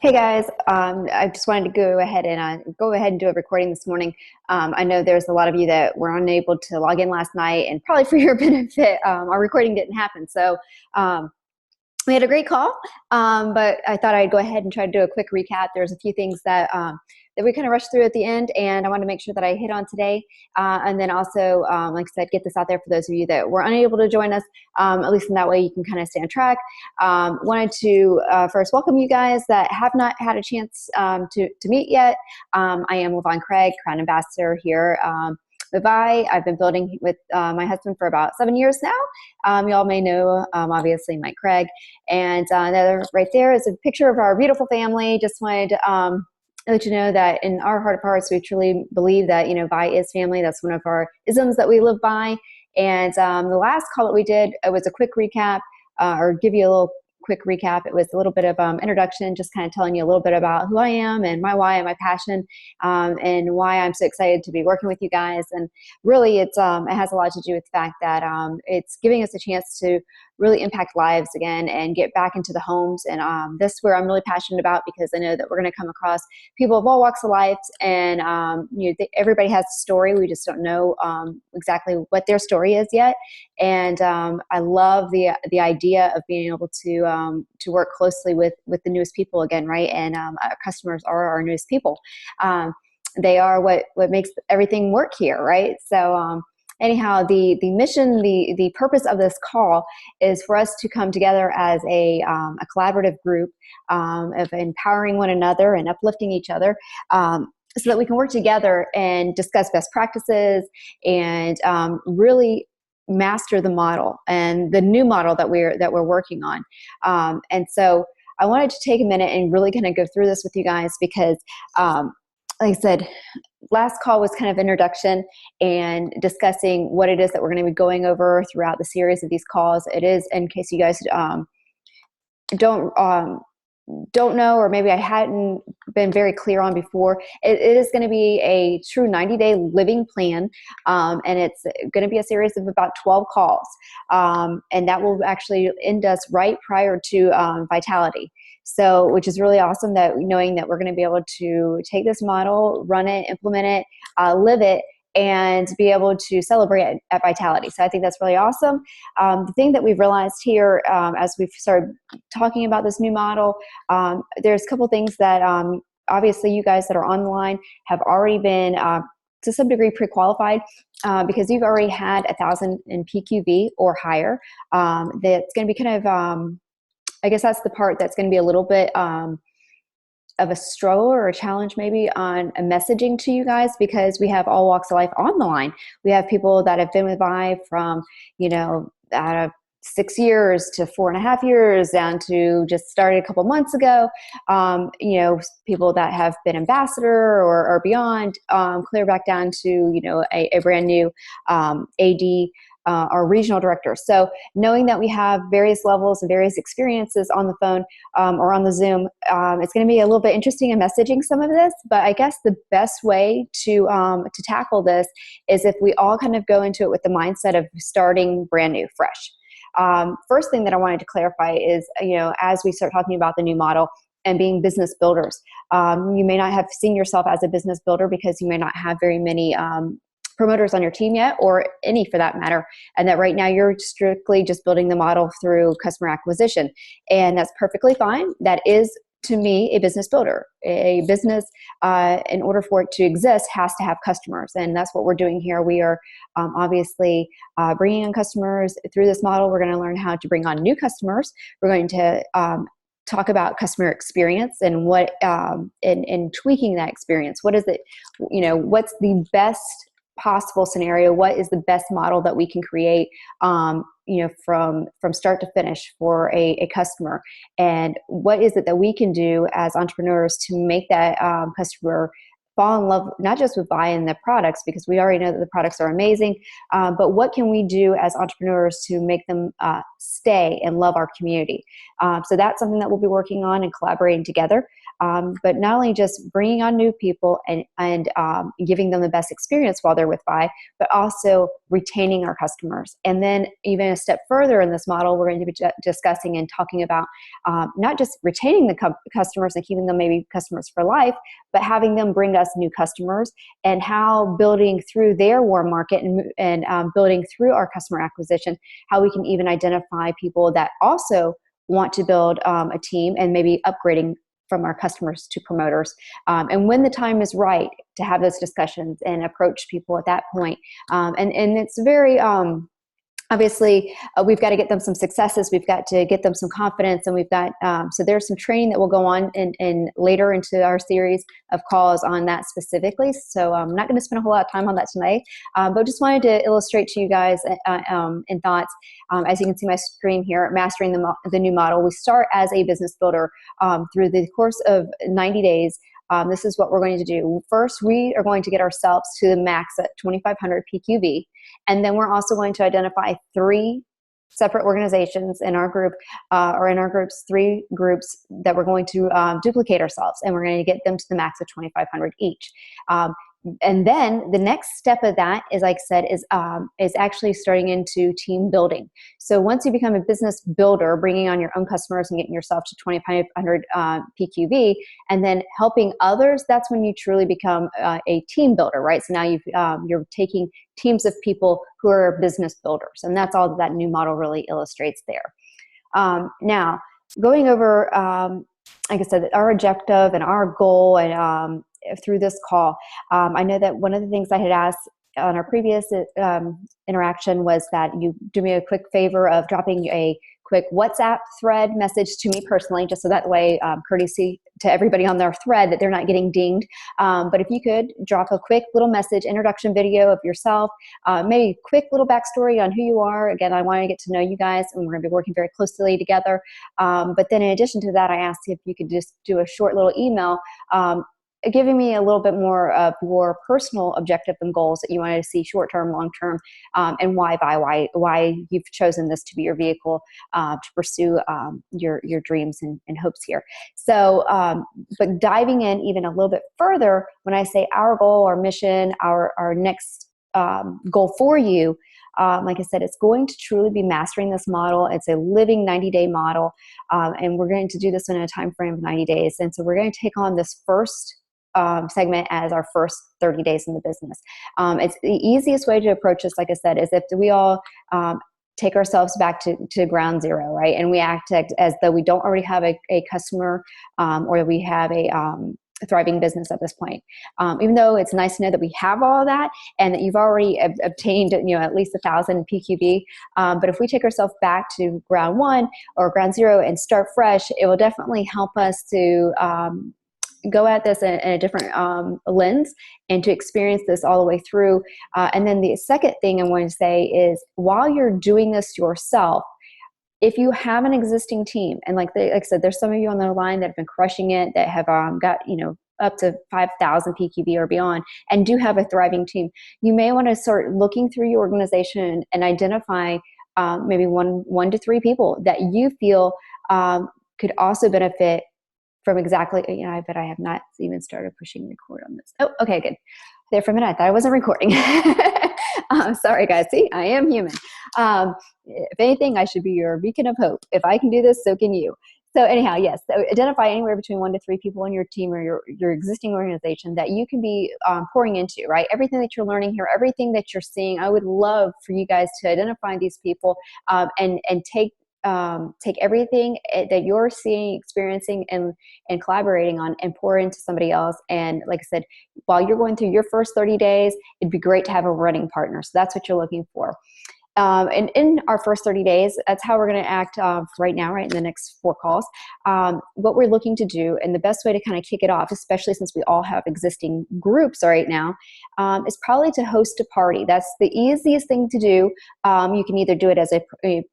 Hey guys, I just wanted to go ahead and do a recording this morning. I know there's a lot of you that were unable to log in last night, and probably for your benefit, our recording didn't happen. So um, we had a great call, but I thought I'd go ahead and try to do a quick recap. There's a few things that we kind of rushed through at the end, and I want to make sure that I hit on today. And then also, like I said, get this out there for those of you that were unable to join us, at least in that way you can kind of stay on track. Wanted to first welcome you guys that have not had a chance to meet yet. I am Lavon Craig, Crown Ambassador here. I've been building with my husband for about 7 years now. You all may know, obviously, Mike Craig. And right there is a picture of our beautiful family. Just wanted to let you know that in our heart of hearts, we truly believe that, Vi is family. That's one of our isms that we live by. And the last call that we did, it was a quick recap, or give you a little quick recap. It was a little bit of introduction, just kind of telling you a little bit about who I am and my why and my passion, and why I'm so excited to be working with you guys. And really, it has a lot to do with the fact that it's giving us a chance to really impact lives again and get back into the homes. And this is where I'm really passionate about, because I know that we're going to come across people of all walks of life, and everybody has a story. We just don't know exactly what their story is yet. And I love the idea of being able to work closely with the newest people again, right? And our customers are our newest people. They are what makes everything work here, right? So anyhow, the mission, the purpose of this call is for us to come together as a collaborative group of empowering one another and uplifting each other. So that we can work together and discuss best practices and really master the model and the new model that we're working on. And so I wanted to take a minute and really kind of go through this with you guys, because like I said, last call was kind of introduction and discussing what it is that we're going to be going over throughout the series of these calls. It is, in case you guys don't know, or maybe I hadn't been very clear on before, it is going to be a true 90-day living plan, and it's going to be a series of about 12 calls, and that will actually end us right prior to Vitality. So, which is really awesome, that knowing that we're going to be able to take this model, run it, implement it, live it, and be able to celebrate at Vitality. So I think that's really awesome. The thing that we've realized here, as we've started talking about this new model, there's a couple things that obviously you guys that are on the line have already been to some degree pre-qualified, because you've already had 1,000 in PQV or higher. That's going to be kind of, I guess that's the part that's going to be a little bit of a struggle or a challenge maybe on a messaging to you guys, because we have all walks of life on the line. We have people that have been with Vi from, out of 6 years to 4.5 years, down to just started a couple months ago. People that have been ambassador or beyond, clear back down to, a brand new AD, our regional director. So knowing that we have various levels and various experiences on the phone or on the Zoom, it's going to be a little bit interesting in messaging some of this. But I guess the best way to tackle this is if we all kind of go into it with the mindset of starting brand new, fresh. First thing that I wanted to clarify is, as we start talking about the new model and being business builders, you may not have seen yourself as a business builder because you may not have very many promoters on your team yet, or any for that matter, and that right now you're strictly just building the model through customer acquisition, and that's perfectly fine. That is, to me, a business builder. A business, in order for it to exist, has to have customers, and that's what we're doing here. We are obviously bringing on customers through this model. We're going to learn how to bring on new customers. We're going to talk about customer experience and what in tweaking that experience. What is it? What's the best possible scenario? What is the best model that we can create, from start to finish for a customer? And what is it that we can do as entrepreneurs to make that customer fall in love, not just with buying the products, because we already know that the products are amazing, but what can we do as entrepreneurs to make them stay and love our community? So that's something that we'll be working on and collaborating together. But not only just bringing on new people and giving them the best experience while they're with Vi, but also retaining our customers. And then even a step further in this model, we're going to be discussing and talking about not just retaining the customers and keeping them maybe customers for life, but having them bring us new customers, and how building through their warm market and building through our customer acquisition, how we can even identify people that also want to build a team and maybe upgrading from our customers to promoters. And when the time is right to have those discussions and approach people at that point. And it's very, obviously, we've got to get them some successes. We've got to get them some confidence, and we've got so there's some training that will go on in later into our series of calls on that specifically. So I'm not going to spend a whole lot of time on that tonight, but just wanted to illustrate to you guys in thoughts. As you can see my screen here, mastering the new model. We start as a business builder through the course of 90 days. This is what we're going to do. First, we are going to get ourselves to the max at 2,500 PQV. And then we're also going to identify 3 separate organizations in our group, or in our groups, 3 groups that we're going to duplicate ourselves. And we're going to get them to the max of 2,500 each. And then the next step of that is, like I said, is actually starting into team building. So once you become a business builder, bringing on your own customers and getting yourself to 2,500 PQV, and then helping others, that's when you truly become a team builder, right? So now you're taking teams of people who are business builders, and that's all that new model really illustrates there. Now, going over, like I said, our objective and our goal, and through this call, I know that one of the things I had asked on our previous interaction was that you do me a quick favor of dropping a quick WhatsApp thread message to me personally, just so that way, courtesy to everybody on their thread, that they're not getting dinged. But if you could drop a quick little message, introduction video of yourself, maybe a quick little backstory on who you are. Again, I want to get to know you guys, and we're going to be working very closely together. But then in addition to that, I asked if you could just do a short little email giving me a little bit more of your personal objective and goals that you wanted to see short-term, long-term, and why you've chosen this to be your vehicle to pursue your dreams and hopes here. So, but diving in even a little bit further, when I say our goal, our mission, our next goal for you, like I said, it's going to truly be mastering this model. It's a living 90-day model, and we're going to do this in a time frame of 90 days. And so we're going to take on this first segment as our first 30 days in the business. It's the easiest way to approach this, like I said, is if we all take ourselves back to ground zero, right? And we act as though we don't already have a customer or we have a thriving business at this point. Even though it's nice to know that we have all of that and that you've already obtained, at least 1,000 PQB. But if we take ourselves back to ground one or ground zero and start fresh, it will definitely help us to go at this in a different lens and to experience this all the way through. And then the second thing I want to say is, while you're doing this yourself, if you have an existing team, and like I said, there's some of you on the line that have been crushing it, that have got, up to 5,000 PQB or beyond, and do have a thriving team, you may want to start looking through your organization and identify maybe one to 3 people that you feel could also benefit from exactly, but I have not even started pushing record on this. Oh, okay, good. There for a minute, I thought I wasn't recording. Sorry, guys. See, I am human. If anything, I should be your beacon of hope. If I can do this, so can you. So anyhow, yes, so identify anywhere between 1 to 3 people in your team or your existing organization that you can be pouring into, right? Everything that you're learning here, everything that you're seeing, I would love for you guys to identify these people and take everything that you're seeing, experiencing, and collaborating on, and pour into somebody else. And like I said, while you're going through your first 30 days, it'd be great to have a running partner. So that's what you're looking for. And in our first 30 days, that's how we're going to act right now, right in the next 4 calls. What we're looking to do, and the best way to kind of kick it off, especially since we all have existing groups right now, is probably to host a party. That's the easiest thing to do. You can either do it as a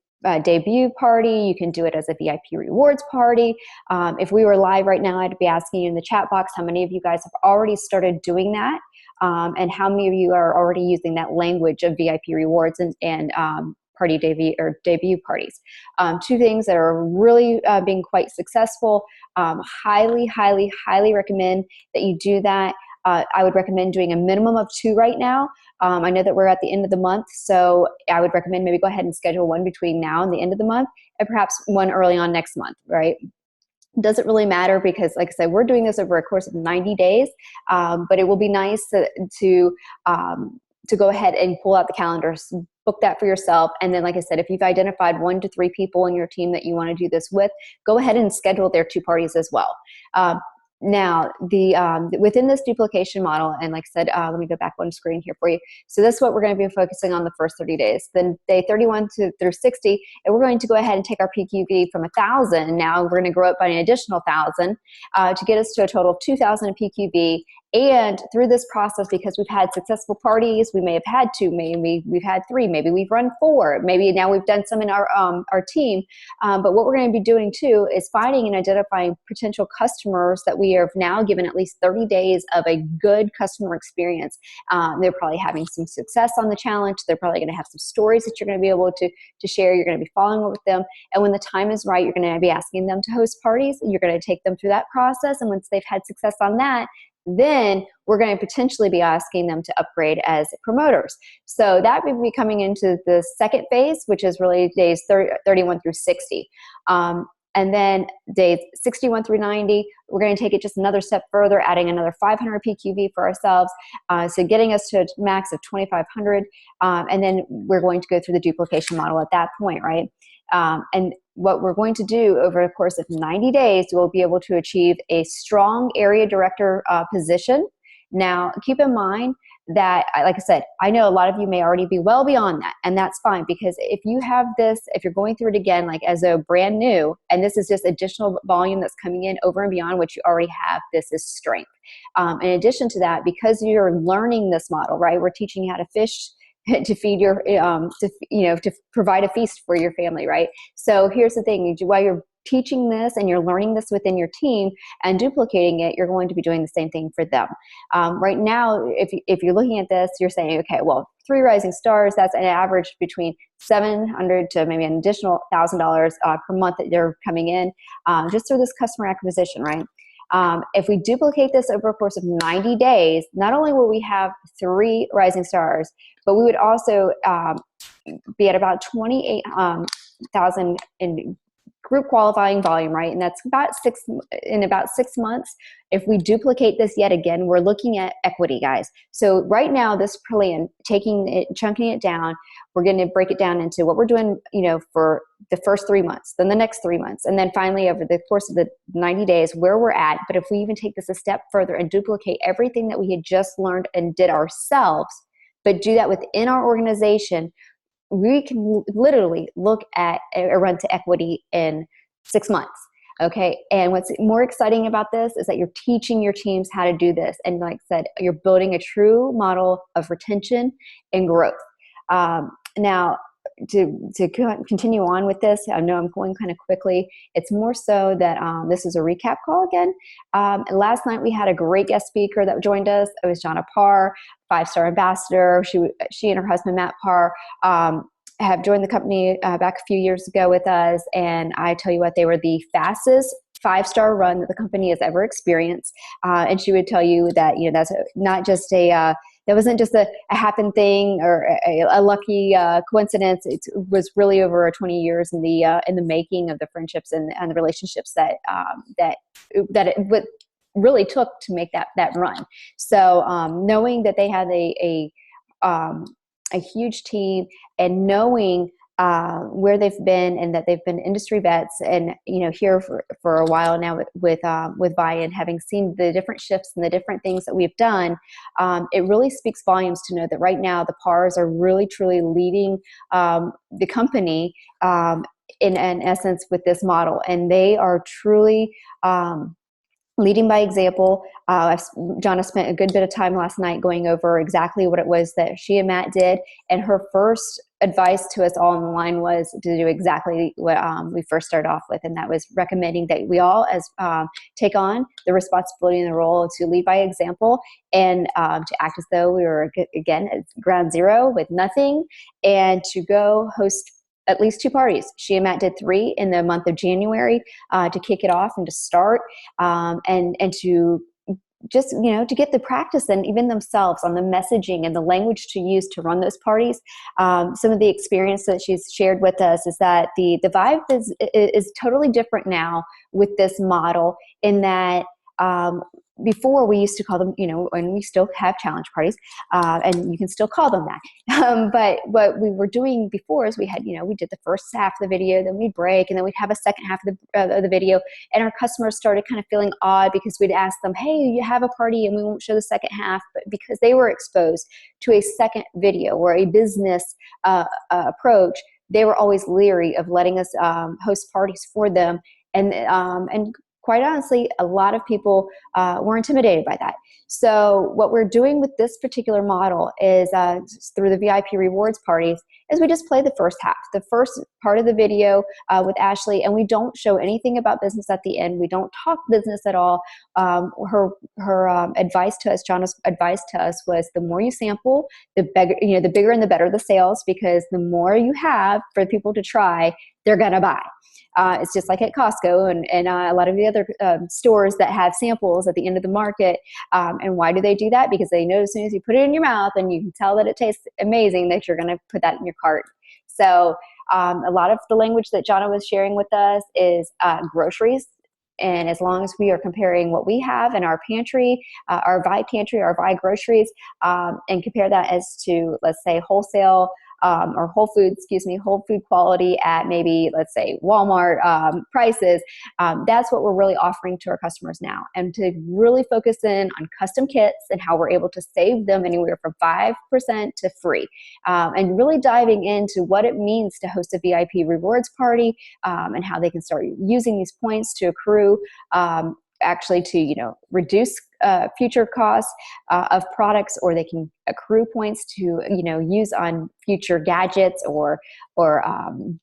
debut party. You can do it as a VIP rewards party. If we were live right now, I'd be asking you in the chat box how many of you guys have already started doing that, and how many of you are already using that language of VIP rewards and party debut parties. Two things that are really being quite successful. Highly, highly, highly recommend that you do that. I would recommend doing a minimum of 2 right now. I know that we're at the end of the month, so I would recommend maybe go ahead and schedule one between now and the end of the month, and perhaps one early on next month, right? Doesn't really matter because, like I said, we're doing this over a course of 90 days, but it will be nice to go ahead and pull out the calendars, book that for yourself. And then, like I said, if you've identified 1 to 3 people in your team that you want to do this with, go ahead and schedule their 2 parties as well. Now, within this duplication model, and like I said, let me go back one screen here for you. So this is what we're going to be focusing on the first 30 days. Then day 31 through 60, and we're going to go ahead and take our PQV from 1,000. Now we're going to grow it by an additional 1,000 to get us to a total of 2,000 in PQV. And through this process, because we've had successful parties, we may have had 2, maybe we've had 3, maybe we've run 4, maybe now we've done some in our team. But what we're going to be doing too is finding and identifying potential customers that we have now given at least 30 days of a good customer experience. They're probably having some success on the challenge. They're probably going to have some stories that you're going to be able to share. You're going to be following up with them. And when the time is right, you're going to be asking them to host parties. You're going to take them through that process. And once they've had success on that, then we're going to potentially be asking them to upgrade as promoters. So that would be coming into the second phase, which is really days 31 through 60. And then days 61 through 90, we're going to take it just another step further, adding another 500 PQV for ourselves. So getting us to a max of 2,500. And then we're going to go through the duplication model at that point, right? And what we're going to do over the course of 90 days, we'll be able to achieve a strong area director position. Now, keep in mind that, like I said, I know a lot of you may already be well beyond that, and that's fine, because if you have this, if you're going through it again, like as a brand new, and this is just additional volume that's coming in over and beyond what you already have, this is strength. In addition to that, because you're learning this model, right, we're teaching you how to fish, to feed your, to provide a feast for your family, right? So here's the thing, while you're teaching this and you're learning this within your team and duplicating it, you're going to be doing the same thing for them. Right now, if you're looking at this, you're saying, okay, well, 3 rising stars, that's an average between $700 to maybe an additional $1,000 per month that they're coming in just through this customer acquisition, right? If we duplicate this over a course of 90 days, not only will we have 3 rising stars, but we would also be at about 28,000 in group qualifying volume, right? And that's about 6 months. If we duplicate this yet again, we're looking at equity, guys. So right now, this plan, chunking it down, we're going to break it down into what we're doing, for the first 3 months, then the next 3 months, and then finally over the course of the 90 days where we're at. But if we even take this a step further and duplicate everything that we had just learned and did ourselves, but do that within our organization, we can literally look at a run to equity in 6 months. Okay. And what's more exciting about this is that you're teaching your teams how to do this. And like I said, you're building a true model of retention and growth. Now, to continue on with this, I know I'm going kind of quickly. It's more so that this is a recap call again. Last night we had a great guest speaker that joined us. It was Jonna Parr, 5-star ambassador. She and her husband Matt Parr have joined the company back a few years ago with us, and I tell you what, they were the fastest 5-star run that the company has ever experienced. And she would tell you that that's not just that wasn't just a happen thing or a lucky coincidence. It was really over 20 years in the making of the friendships and the relationships that it really took to make that run. So knowing that they had a huge team, and knowing where they've been, and that they've been industry vets, and here for a while now with Vian, having seen the different shifts and the different things that we've done, it really speaks volumes to know that right now the PARs are really truly leading the company in essence with this model, and they are truly leading by example. Jonna spent a good bit of time last night going over exactly what it was that she and Matt did. And her first advice to us all on the line was to do exactly what we first started off with. And that was recommending that we all take on the responsibility and the role to lead by example, and to act as though we were, again, at ground zero with nothing, and to go host at least 2 parties. She and Matt did 3 in the month of January to kick it off and to start, and to just, to get the practice and even themselves on the messaging and the language to use to run those parties. Some of the experience that she's shared with us is that the vibe is totally different now with this model, in that before we used to call them, and we still have challenge parties, and you can still call them that. But what we were doing before is we did the first half of the video, then we'd break, and then we'd have a second half of the video. And our customers started kind of feeling odd because we'd ask them, hey, you have a party and we won't show the second half. But because they were exposed to a second video or a business approach, they were always leery of letting us host parties for them. And quite honestly, a lot of people were intimidated by that. So what we're doing with this particular model is through the VIP rewards parties, is we just play the first half, the first part of the video with Ashley, and we don't show anything about business at the end. We don't talk business at all. Her advice to us, Jonna's advice to us, was the more you sample, the bigger and the better the sales, because the more you have for people to try, they're gonna buy. It's just like at Costco and a lot of the other stores that have samples at the end of the market. And why do they do that? Because they know as soon as you put it in your mouth and you can tell that it tastes amazing, that you're going to put that in your cart. So a lot of the language that Jonna was sharing with us is groceries. And as long as we are comparing what we have in our pantry, our Vi pantry, our Vi groceries, and compare that as to, let's say, wholesale or whole food quality at maybe, let's say, Walmart prices, that's what we're really offering to our customers now. And to really focus in on custom kits and how we're able to save them anywhere from 5% to free, and really diving into what it means to host a VIP rewards party, and how they can start using these points to accrue, actually to reduce future costs of products, or they can accrue points to use on future gadgets or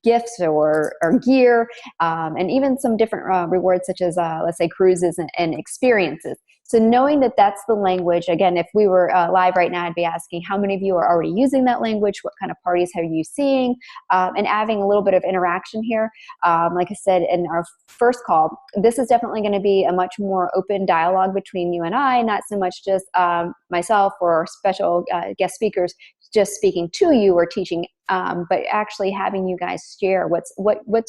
gifts or gear, and even some different rewards such as let's say cruises and experiences. So knowing that that's the language, again, if we were live right now, I'd be asking how many of you are already using that language, what kind of parties are you seeing, and having a little bit of interaction here. Like I said in our first call, this is definitely going to be a much more open dialogue between you and I, not so much just myself or special guest speakers just speaking to you or teaching, but actually having you guys share what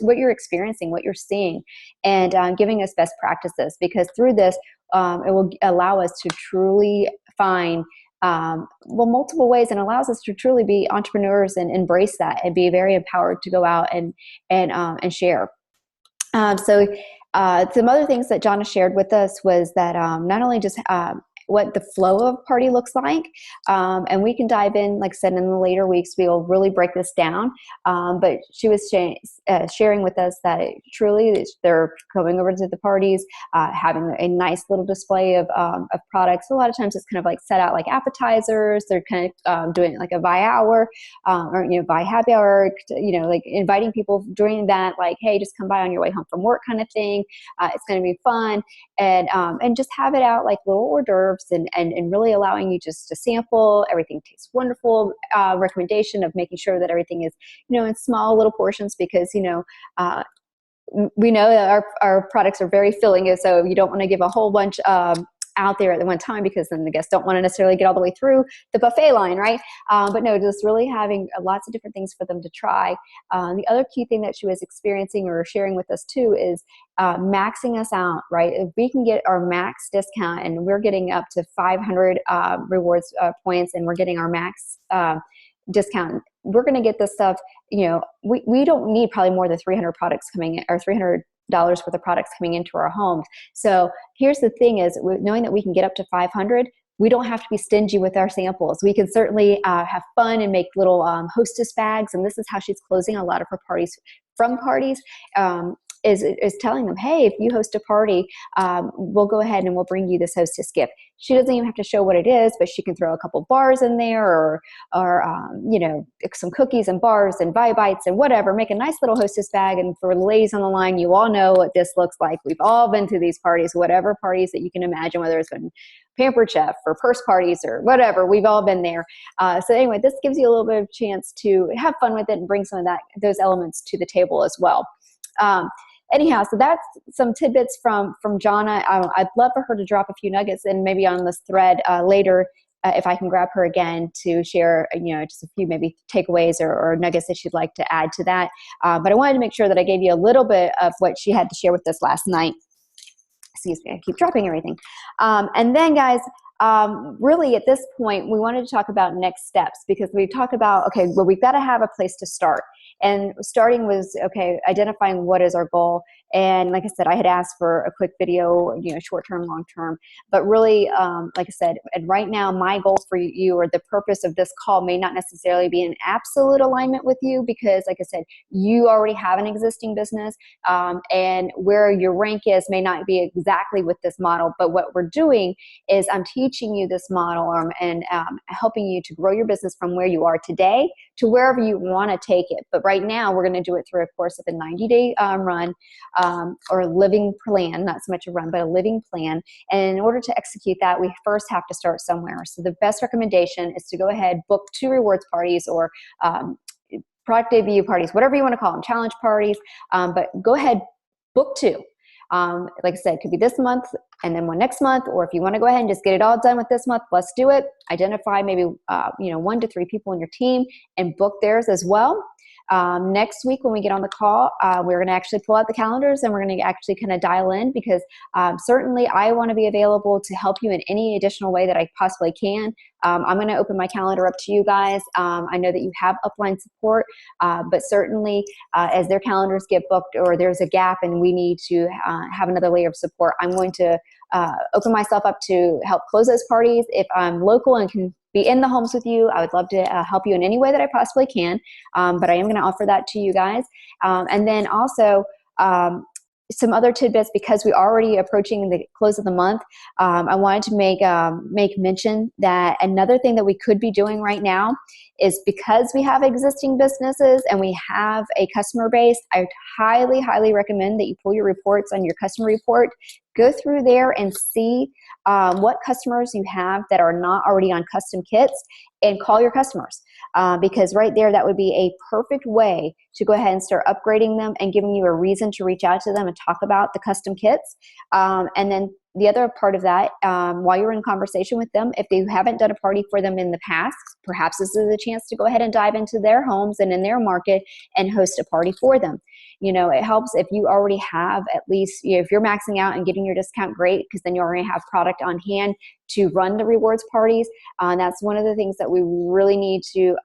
you're experiencing, what you're seeing, and giving us best practices, because through this, it will allow us to truly find multiple ways, and allows us to truly be entrepreneurs and embrace that and be very empowered to go out and share. So some other things that Jonna shared with us was that not only just what the flow of party looks like, and we can dive in, like I said, in the later weeks, we'll really break this down, but she was sharing with us that truly they're going over to the parties, having a nice little display of products. A lot of times it's kind of like set out like appetizers. They're kind of doing like a Vi hour, or Vi happy hour, like inviting people during that, like, hey, just come by on your way home from work kind of thing. It's going to be fun, and just have it out like little hors d'oeuvres, and really allowing you just to sample. Everything tastes wonderful. Recommendation of making sure that everything is, in small little portions, because, we know that our products are very filling, so you don't want to give a whole bunch out there at the one time, because then the guests don't want to necessarily get all the way through the buffet line, right? But no, just really having lots of different things for them to try. The other key thing that she was experiencing or sharing with us too is maxing us out, right? If we can get our max discount, and we're getting up to 500 rewards points, and we're getting our max discount, we're going to get this stuff. We don't need probably more than 300 products coming in, or $300 worth of products coming into our homes. So here's the thing is, knowing that we can get up to 500, we don't have to be stingy with our samples. We can certainly have fun and make little hostess bags. And this is how she's closing a lot of her parties from parties. is telling them, hey, if you host a party, we'll go ahead and we'll bring you this hostess gift. She doesn't even have to show what it is, but she can throw a couple bars in there, or you know, some cookies and bars and bites and whatever. Make a nice little hostess bag. And for the ladies on the line, you all know what this looks like. We've all been to these parties, whatever parties that you can imagine, whether it's been Pampered Chef or purse parties or whatever. We've all been there. So anyway, this gives you a little bit of chance to have fun with it and bring some of those elements to the table as well. Anyhow, so that's some tidbits from Jonna. I'd love for her to drop a few nuggets and maybe on this thread later, if I can grab her again to share, you know, just a few maybe takeaways or nuggets that she'd like to add to that. But I wanted to make sure that I gave you a little bit of what she had to share with us last night. Excuse me, I keep dropping everything. And then, guys, really at this point, we wanted to talk about next steps, because we talked about, okay, well, we've got to have a place to start. And starting was, okay, identifying what is our goal. And like I said, I had asked for a quick video, you know, short-term, long-term, but really, like I said, and right now my goal for you, or the purpose of this call, may not necessarily be in absolute alignment with you, because like I said, you already have an existing business, and where your rank is may not be exactly with this model. But what we're doing is I'm teaching you this model, and helping you to grow your business from where you are today to wherever you want to take it. But right now we're going to do it through a course of a 90-day run, or a living plan, not so much a run, but a living plan. And in order to execute that, we first have to start somewhere. So the best recommendation is to go ahead, book 2 rewards parties, or product debut parties, whatever you want to call them, challenge parties. But go ahead, book 2. Like I said, it could be this month and then one next month, or if you want to go ahead and just get it all done with this month, let's do it. Identify maybe 1 to 3 people on your team and book theirs as well. Next week when we get on the call, we're going to actually pull out the calendars, and we're going to actually kind of dial in, because certainly I want to be available to help you in any additional way that I possibly can. I'm going to open my calendar up to you guys. I know that you have upline support, but certainly as their calendars get booked, or there's a gap and we need to have another layer of support, I'm going to open myself up to help close those parties. If I'm local and can be in the homes with you, I would love to help you in any way that I possibly can. But I am going to offer that to you guys. And then also some other tidbits, because we're already approaching the close of the month. I wanted to make mention that another thing that we could be doing right now is, because we have existing businesses and we have a customer base, I highly, highly recommend that you pull your reports on your customer report, go through there and see what customers you have that are not already on custom kits, and call your customers. Because right there, that would be a perfect way to go ahead and start upgrading them and giving you a reason to reach out to them and talk about the custom kits. And then the other part of that, while you're in conversation with them, if they haven't done a party for them in the past, perhaps this is a chance to go ahead and dive into their homes and in their market and host a party for them. You know, it helps if you already have at least, if you're maxing out and getting your discount, great, because then you already have product on hand to run the rewards parties. That's one of the things that we really need to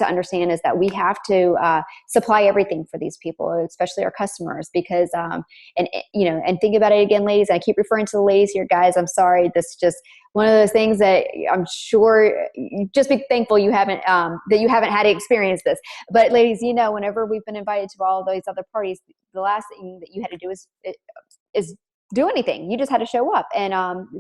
understand, is that we have to supply everything for these people, especially our customers, because and think about it again, ladies. I keep referring to the ladies here, guys. I'm sorry. This is just one of those things that I'm sure just be thankful you haven't had to experience this. But ladies, whenever we've been invited to all of those other parties, the last thing that you had to do is do anything. You just had to show up, and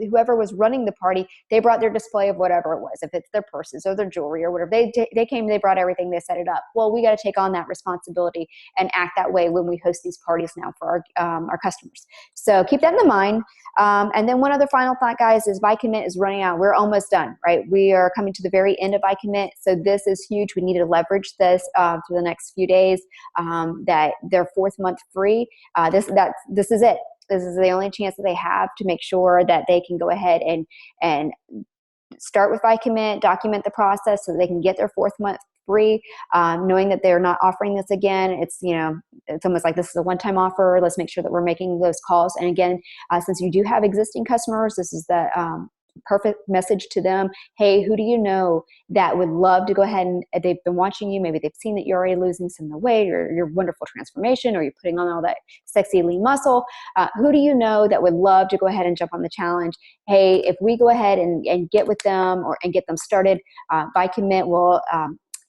whoever was running the party, they brought their display of whatever it was, if it's their purses or their jewelry or whatever. They came, they brought everything, they set it up. Well, we got to take on that responsibility and act that way when we host these parties now for our customers. So keep that in mind. And then one other final thought, guys, is Buy Commit is running out. We're almost done, right? We are coming to the very end of Buy Commit. So this is huge. We need to leverage this for the next few days. That their 4th month free. This is it. This is the only chance that they have to make sure that they can go ahead and start with Buy Commit, document the process so that they can get their 4th month free, knowing that they're not offering this again. It's almost like this is a one-time offer. Let's make sure that we're making those calls. And again, since you do have existing customers, this is the perfect message to them. Hey, who do you know that would love to go ahead and they've been watching you? Maybe they've seen that you're already losing some of the weight, or your wonderful transformation, or you're putting on all that sexy lean muscle. Who do you know that would love to go ahead and jump on the challenge? Hey, if we go ahead and get with them and get them started, Buy Commit will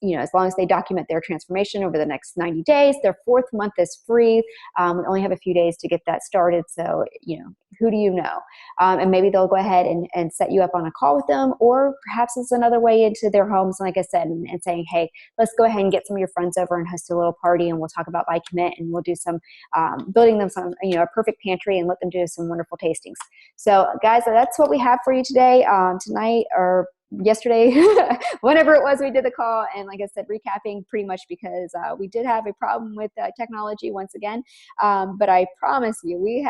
as long as they document their transformation over the next 90 days. Their 4th month is free. We only have a few days to get that started. So, who do you know? And maybe they'll go ahead and set you up on a call with them, or perhaps it's another way into their homes, like I said, and saying, hey, let's go ahead and get some of your friends over and host a little party, and we'll talk about by commit, and we'll do some building them some, a perfect pantry, and let them do some wonderful tastings. So guys, that's what we have for you today, tonight, or yesterday, whenever it was we did the call. And like I said, recapping pretty much because we did have a problem with technology once again, but I promise you we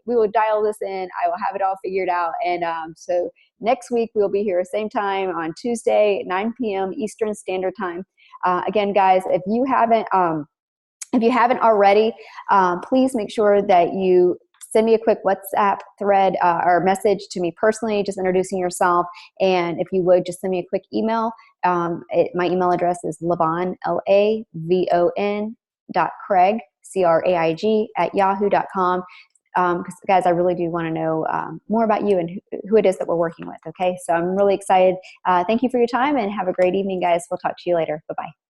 will dial this in. I will have it all figured out. And so next week we'll be here same time on Tuesday, 9 p.m. Eastern Standard Time. Again, guys, if you haven't already, please make sure that you send me a quick WhatsApp thread or message to me personally, just introducing yourself. And if you would, just send me a quick email. My email address is Lavon, Lavon .Craig, CRAIG @yahoo.com. Guys, I really do want to know more about you and who it is that we're working with. Okay, so I'm really excited. Thank you for your time, and have a great evening, guys. We'll talk to you later. Bye-bye.